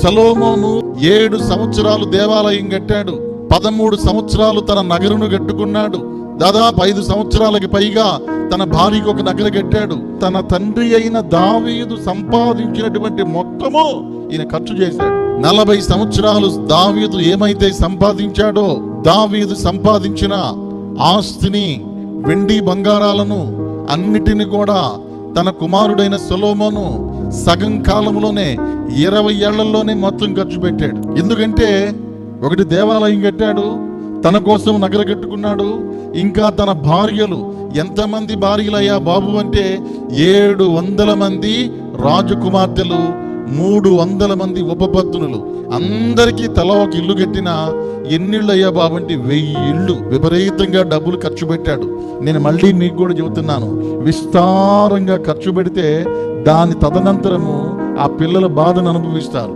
సొలొమోను 7 సంవత్సరాలు దేవాలయం కట్టాడు. 13 సంవత్సరాలు తన నగరును కట్టుకున్నాడు. దాదాపు 5 సంవత్సరాలకి పైగా తన భార్యకు ఒక నగరు కట్టాడు. తన తండ్రి అయిన దావీదు సంపాదించినటువంటి మొత్తము ఈయన ఖర్చు చేశాడు. 40 సంవత్సరాలు దావీదు ఏమైతే సంపాదించాడో, దావీదు సంపాదించిన ఆస్తిని, వెండి బంగారాలను అన్నిటిని కూడా తన కుమారుడైన సొలొమోను సగం కాలంలోనే 20 ఏళ్లలోనే మొత్తం ఖర్చు పెట్టాడు. ఎందుకంటే ఒకటి దేవాలయం కట్టాడు, తన కోసం నగర కట్టుకున్నాడు. ఇంకా తన భార్యలు, ఎంతమంది భార్యలయ్యా బాబు అంటే 700 మంది రాజకుమార్తెలు, 300 మంది ఉపపత్నులు, అందరికీ తల ఒక ఇల్లు కట్టిన ఎన్నిళ్ళు అయ్యా బాబు అంటే 1000 ఇళ్ళు. విపరీతంగా డబ్బులు ఖర్చు పెట్టాడు. నేను మళ్ళీ మీకు కూడా చెబుతున్నాను, విస్తారంగా ఖర్చు పెడితే దాని తదనంతరము ఆ పిల్లల బాధను అనుభవిస్తారు.